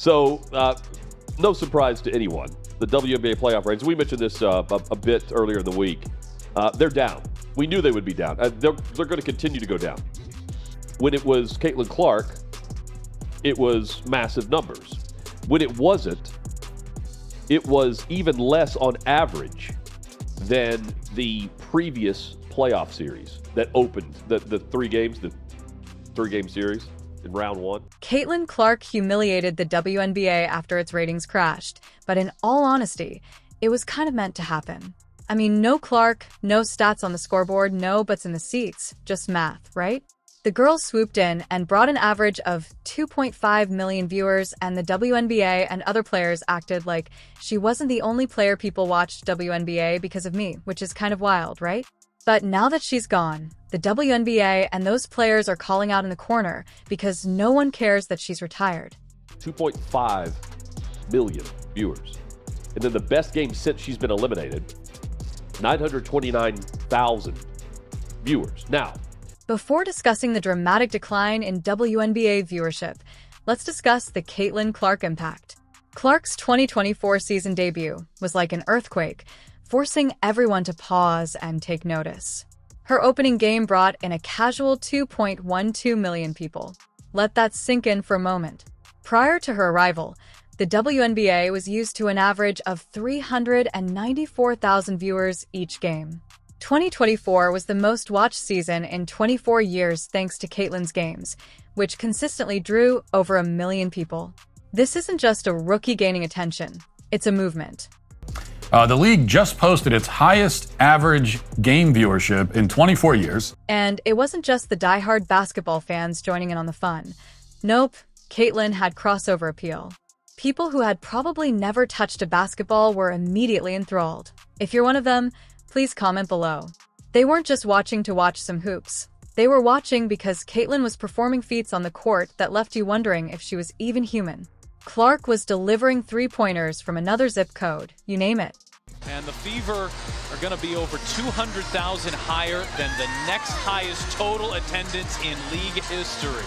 So, no surprise to anyone. The WNBA playoff ratings, we mentioned this a bit earlier in the week. They're down. We knew they would be down. They're going to continue to go down. When it was Caitlin Clark, it was massive numbers. When it wasn't, it was even less on average than the previous playoff series that opened the three-game series in round one. Caitlin Clark humiliated the WNBA after its ratings crashed, but in all honesty, it was kind of meant to happen. I mean, no Clark, no stats on the scoreboard, no butts in the seats, just math, right? The girls swooped in and brought an average of 2.5 million viewers, and the WNBA and other players acted like she wasn't the only player people watched WNBA because of me, which is kind of wild, right? But now that she's gone, the WNBA and those players are calling out in the corner because no one cares that she's retired. 2.5 million viewers. And then the best game since she's been eliminated, 929,000 viewers. Now, before discussing the dramatic decline in WNBA viewership, let's discuss the Caitlin Clark impact. Clark's 2024 season debut was like an earthquake, forcing everyone to pause and take notice. Her opening game brought in a casual 2.12 million people. Let that sink in for a moment. Prior to her arrival, the WNBA was used to an average of 394,000 viewers each game. 2024 was the most watched season in 24 years thanks to Caitlin's games, which consistently drew over 1 million people. This isn't just a rookie gaining attention, it's a movement. The league just posted its highest average game viewership in 24 years. And it wasn't just the diehard basketball fans joining in on the fun. Nope, Caitlin had crossover appeal. People who had probably never touched a basketball were immediately enthralled. If you're one of them, please comment below. They weren't just watching to watch some hoops. They were watching because Caitlin was performing feats on the court that left you wondering if she was even human. Clark was delivering three-pointers from another zip code, you name it. And the Fever are going to be over 200,000 higher than the next highest total attendance in league history.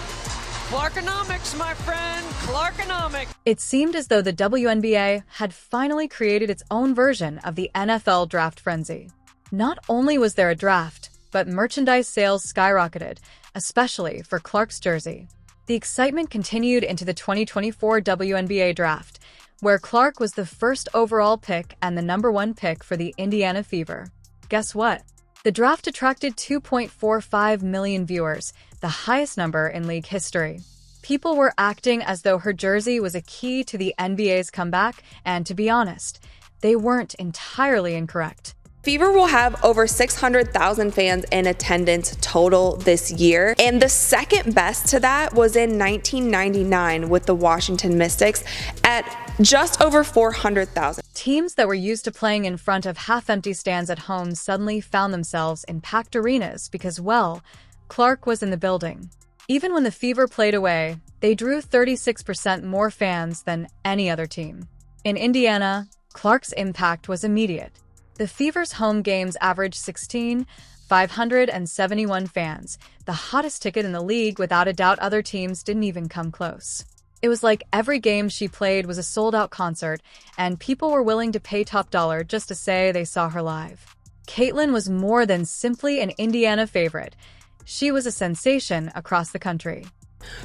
Clarkonomics, my friend, Clarkonomics. It seemed as though the WNBA had finally created its own version of the NFL draft frenzy. Not only was there a draft, but merchandise sales skyrocketed, especially for Clark's jersey. The excitement continued into the 2024 WNBA draft, where Clark was the first overall pick and the #1 pick for the Indiana Fever. Guess what? The draft attracted 2.45 million viewers, the highest number in league history. People were acting as though her jersey was a key to the NBA's comeback, and to be honest, they weren't entirely incorrect. Fever will have over 600,000 fans in attendance total this year, and the second best to that was in 1999 with the Washington Mystics at just over 400,000. Teams that were used to playing in front of half-empty stands at home suddenly found themselves in packed arenas because, well, Clark was in the building. Even when the Fever played away, they drew 36% more fans than any other team. In Indiana, Clark's impact was immediate. The Fever's home games averaged 16,571 fans, the hottest ticket in the league. Without a doubt, other teams didn't even come close. It was like every game she played was a sold-out concert, and people were willing to pay top dollar just to say they saw her live. Caitlin was more than simply an Indiana favorite. She was a sensation across the country.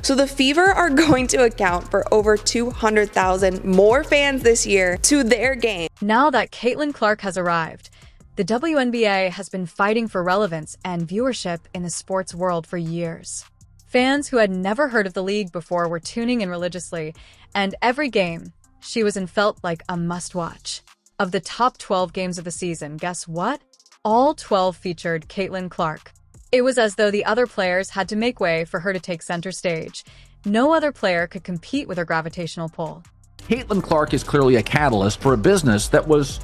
So the Fever are going to account for over 200,000 more fans this year to their game. Now that Caitlin Clark has arrived, the WNBA has been fighting for relevance and viewership in the sports world for years. Fans who had never heard of the league before were tuning in religiously, and every game, she was and felt like a must-watch. Of the top 12 games of the season, guess what? All 12 featured Caitlin Clark. It was as though the other players had to make way for her to take center stage. No other player could compete with her gravitational pull. Caitlin Clark is clearly a catalyst for a business that was,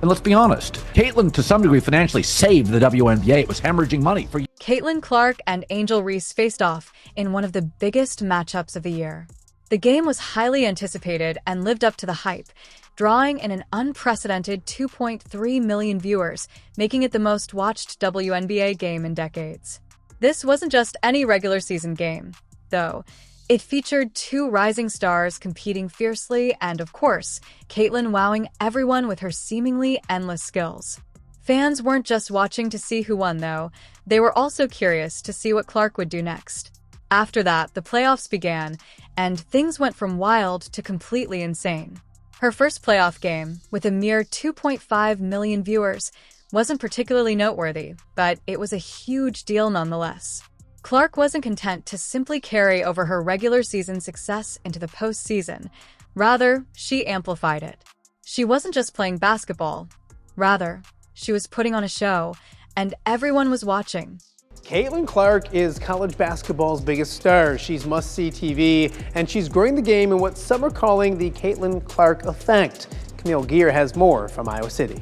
and let's be honest, Caitlin to some degree financially saved the WNBA. It was hemorrhaging money for Caitlin Clark and Angel Reese faced off in one of the biggest matchups of the year. The game was highly anticipated and lived up to the hype, drawing in an unprecedented 2.3 million viewers, making it the most watched WNBA game in decades. This wasn't just any regular season game, though. It featured two rising stars competing fiercely and, of course, Caitlin wowing everyone with her seemingly endless skills. Fans weren't just watching to see who won, though. They were also curious to see what Clark would do next. After that, the playoffs began, and things went from wild to completely insane. Her first playoff game, with a mere 2.5 million viewers, wasn't particularly noteworthy, but it was a huge deal nonetheless. Clark wasn't content to simply carry over her regular season success into the postseason. Rather, she amplified it. She wasn't just playing basketball. Rather, she was putting on a show, and everyone was watching. Caitlin Clark is college basketball's biggest star. She's must-see TV, and she's growing the game in what some are calling the Caitlin Clark effect. Camille Gear has more from Iowa City.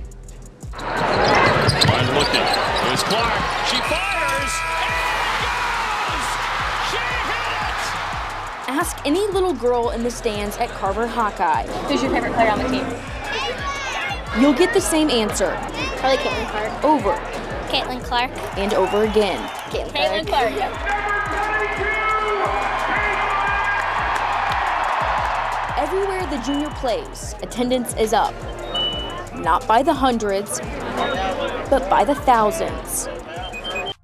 I'm looking. Here's Clark. She fires. And goes! She hit it! Ask any little girl in the stands at Carver Hawkeye. Who's your favorite player on the team? You'll get the same answer. Probably Caitlin Clark. Over. Caitlin Clark. And over again. Caitlin Clark. Everywhere the junior plays, attendance is up. Not by the hundreds, but by the thousands.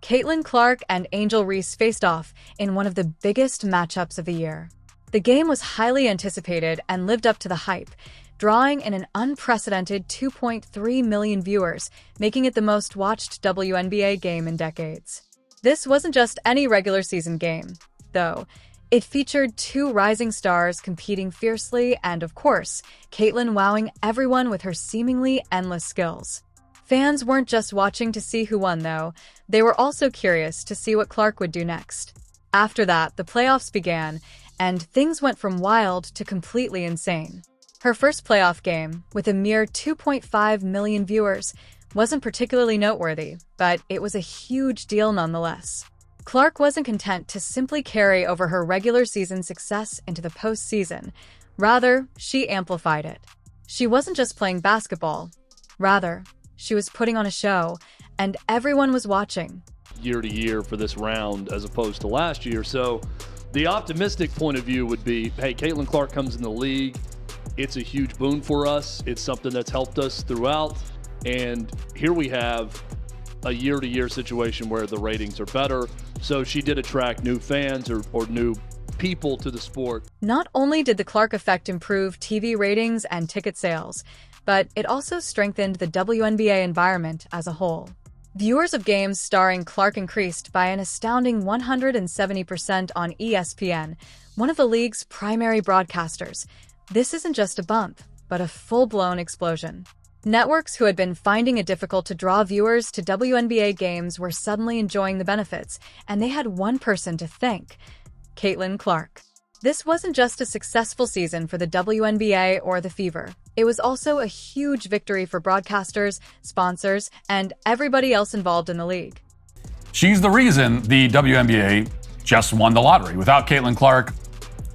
Caitlin Clark and Angel Reese faced off in one of the biggest matchups of the year. The game was highly anticipated and lived up to the hype, drawing in an unprecedented 2.3 million viewers, making it the most watched WNBA game in decades. This wasn't just any regular season game, though. It featured two rising stars competing fiercely and, of course, Caitlin wowing everyone with her seemingly endless skills. Fans weren't just watching to see who won, though. They were also curious to see what Clark would do next. After that, the playoffs began, and things went from wild to completely insane. Her first playoff game, with a mere 2.5 million viewers, wasn't particularly noteworthy, but it was a huge deal nonetheless. Clark wasn't content to simply carry over her regular season success into the postseason. Rather, she amplified it. She wasn't just playing basketball. Rather, she was putting on a show, and everyone was watching. Year to year for this round as opposed to last year. So the optimistic point of view would be, hey, Caitlin Clark comes in the league. It's a huge boon for us. It's something that's helped us throughout. And here we have a year-to-year situation where the ratings are better. So she did attract new fans or new people to the sport. Not only did the Clark effect improve TV ratings and ticket sales, but it also strengthened the WNBA environment as a whole. Viewers of games starring Clark increased by an astounding 170% on ESPN, one of the league's primary broadcasters. This isn't just a bump, but a full-blown explosion. Networks who had been finding it difficult to draw viewers to WNBA games were suddenly enjoying the benefits, and they had one person to thank: Caitlin Clark. This wasn't just a successful season for the WNBA or the Fever. It was also a huge victory for broadcasters, sponsors, and everybody else involved in the league. She's the reason the WNBA just won the lottery. Without Caitlin Clark,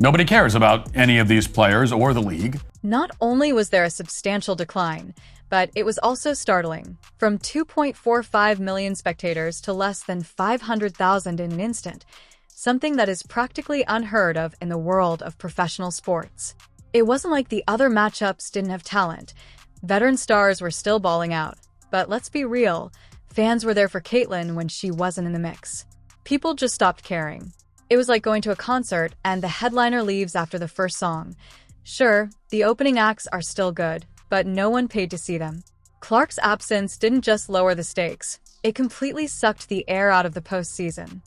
nobody cares about any of these players or the league. Not only was there a substantial decline, but it was also startling. From 2.45 million spectators to less than 500,000 in an instant, something that is practically unheard of in the world of professional sports. It wasn't like the other matchups didn't have talent. Veteran stars were still balling out. But let's be real, fans were there for Caitlin when she wasn't in the mix. People just stopped caring. It was like going to a concert and the headliner leaves after the first song. Sure, the opening acts are still good, but no one paid to see them. Clark's absence didn't just lower the stakes, it completely sucked the air out of the postseason.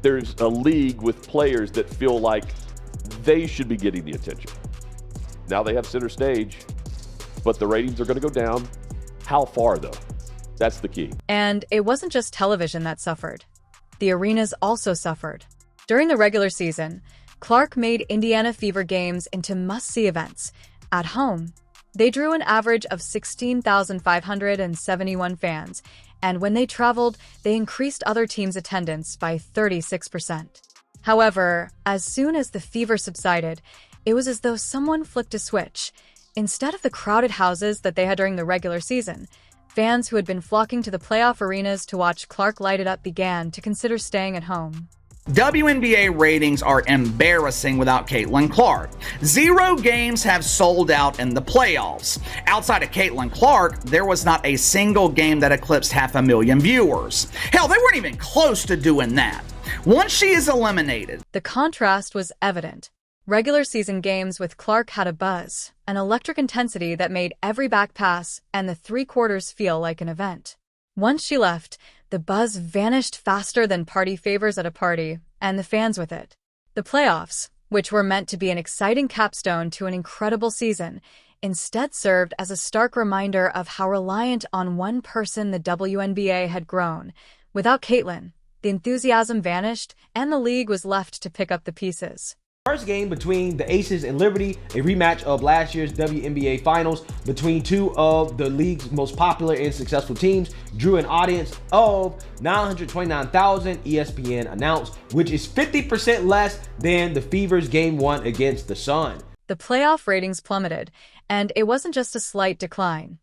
There's a league with players that feel like they should be getting the attention. Now they have center stage, but the ratings are going to go down. How far, though? That's the key. And it wasn't just television that suffered. The arenas also suffered. During the regular season, Clark made Indiana Fever games into must-see events. At home, they drew an average of 16,571 fans, and when they traveled, they increased other teams' attendance by 36%. However, as soon as the fever subsided, it was as though someone flicked a switch. Instead of the crowded houses that they had during the regular season, fans who had been flocking to the playoff arenas to watch Clark light it up began to consider staying at home. WNBA ratings are embarrassing without Caitlin Clark. 0 games have sold out in the playoffs. Outside of Caitlin Clark, there was not a single game that eclipsed 500,000 viewers. Hell, they weren't even close to doing that. Once she is eliminated, the contrast was evident. Regular season games with Clark had a buzz, an electric intensity that made every back pass and the 3 quarters feel like an event. Once she left, the buzz vanished faster than party favors at a party, and the fans with it. The playoffs, which were meant to be an exciting capstone to an incredible season, instead served as a stark reminder of how reliant on one person the WNBA had grown. Without Caitlin, the enthusiasm vanished, and the league was left to pick up the pieces. First game between the Aces and Liberty, a rematch of last year's WNBA Finals between 2 of the league's most popular and successful teams, drew an audience of 929,000, ESPN announced, which is 50% less than the Fever's Game 1 against the Sun. The playoff ratings plummeted, and it wasn't just a slight decline.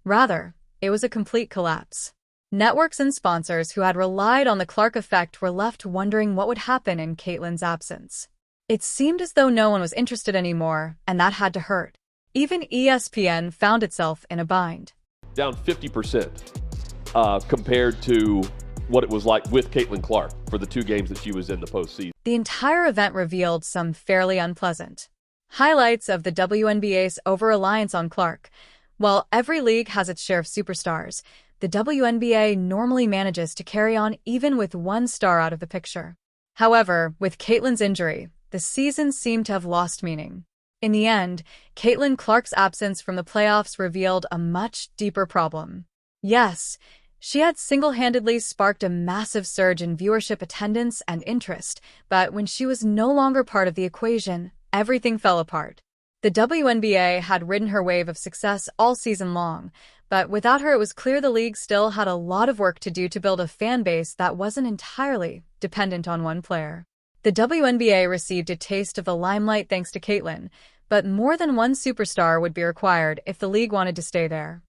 Rather, it was a complete collapse. Networks and sponsors who had relied on the Clark effect were left wondering what would happen in Caitlin's absence. It seemed as though no one was interested anymore, and that had to hurt. Even ESPN found itself in a bind. Down 50% compared to what it was like with Caitlin Clark for the 2 games that she was in the postseason. The entire event revealed some fairly unpleasant highlights of the WNBA's over-reliance on Clark. While every league has its share of superstars, the WNBA normally manages to carry on even with one star out of the picture. However, with Caitlin's injury, the season seemed to have lost meaning. In the end, Caitlin Clark's absence from the playoffs revealed a much deeper problem. Yes, she had single-handedly sparked a massive surge in viewership, attendance, and interest, but when she was no longer part of the equation, everything fell apart. The WNBA had ridden her wave of success all season long, but without her it was clear the league still had a lot of work to do to build a fan base that wasn't entirely dependent on one player. The WNBA received a taste of the limelight thanks to Caitlin, but more than one superstar would be required if the league wanted to stay there.